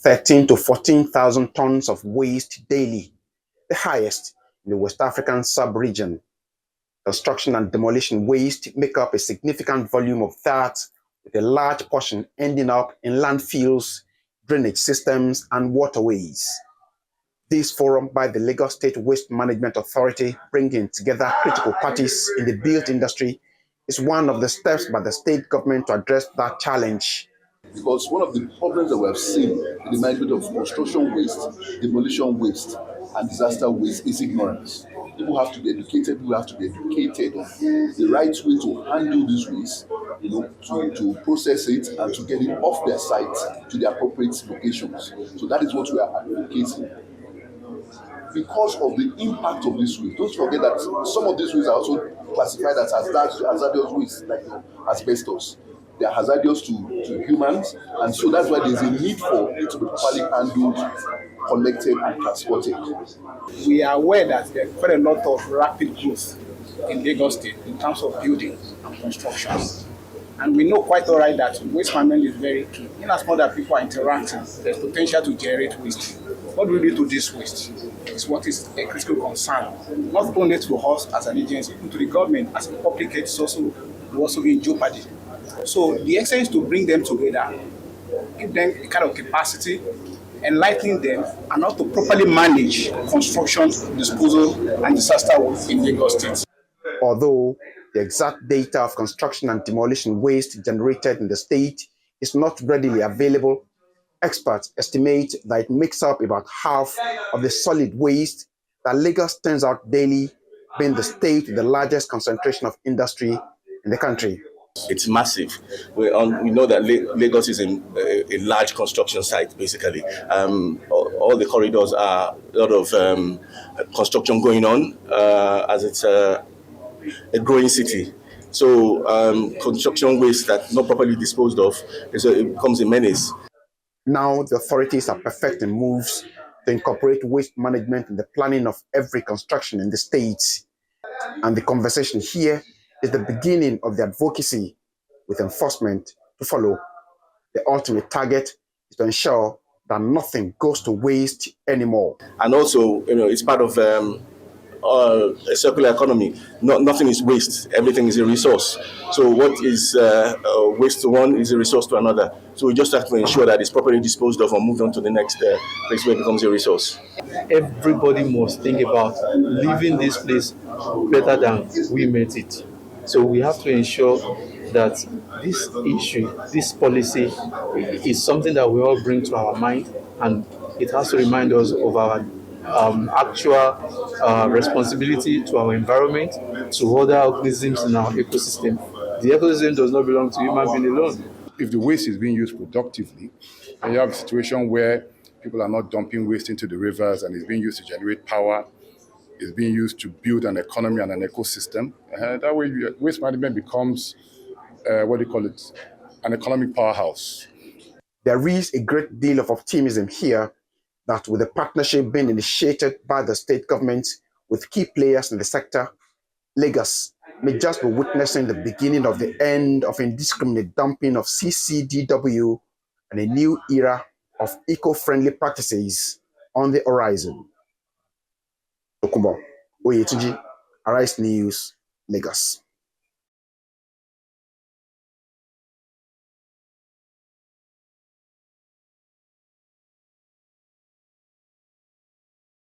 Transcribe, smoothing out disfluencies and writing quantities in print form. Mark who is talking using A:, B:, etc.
A: 13 to 14,000 tons of waste daily, the highest in the West African sub-region. Construction and demolition waste make up a significant volume of that, with a large portion ending up in landfills, drainage systems, and waterways. This forum by the Lagos State Waste Management Authority, bringing together critical parties in the built industry, is one of the steps by the state government to address that challenge.
B: Because one of the problems that we have seen in the management of construction waste, demolition waste, and disaster waste is ignorance. People have to be educated. People have to be educated on the right way to handle this waste, to process it and to get it off their site to the appropriate locations. So that is what we are advocating. Because of the impact of this waste, don't forget that some of these wastes are also classified as hazardous waste, like asbestos. They are hazardous to humans, and so that's why there's a need for it to be properly handled, collected, and transported.
C: We are aware that there's quite a lot of rapid growth in Lagos State in terms of building and construction. And we know quite all right that waste management is very key. In as much as people are interacting, there's potential to generate waste. What do we do to this waste? Is what is a critical concern, not only to us as an agency, but to the government as a public health will also be in jeopardy. So the essence is to bring them together, give them a kind of capacity, enlightening them, and how to properly manage construction, disposal, and disaster work in Lagos State.
A: Although the exact data of construction and demolition waste generated in the state is not readily available, experts estimate that it makes up about half of the solid waste that Lagos turns out daily, being the state with the largest concentration of industry in the country.
D: It's massive. We know that Lagos is a large construction site, basically. All the corridors are a lot of construction going on as it's a growing city. So construction waste that not properly disposed of, it becomes a menace.
A: Now the authorities are perfecting moves to incorporate waste management in the planning of every construction in the state. And the conversation here is the beginning of the advocacy, with enforcement to follow. The ultimate target is to ensure that nothing goes to waste anymore.
D: And also, it's part of a circular economy. Nothing is waste. Everything is a resource. So what is waste to one is a resource to another. So we just have to ensure that it's properly disposed of and moved on to the next place where it becomes a resource.
E: Everybody must think about leaving this place better than we met it. So we have to ensure that this issue, this policy, is something that we all bring to our mind, and it has to remind us of our actual responsibility to our environment, to other organisms in our ecosystem. The ecosystem does not belong to human being alone.
F: If the waste is being used productively, and you have a situation where people are not dumping waste into the rivers and it's being used to generate power, it's being used to build an economy and an ecosystem, that way waste management becomes, an economic powerhouse.
A: There is a great deal of optimism here that with the partnership being initiated by the state government with key players in the sector, Lagos may just be witnessing the beginning of the end of indiscriminate dumping of CCDW and a new era of eco-friendly practices on the horizon. Tokunbo Oyetunji, Arise News, Lagos.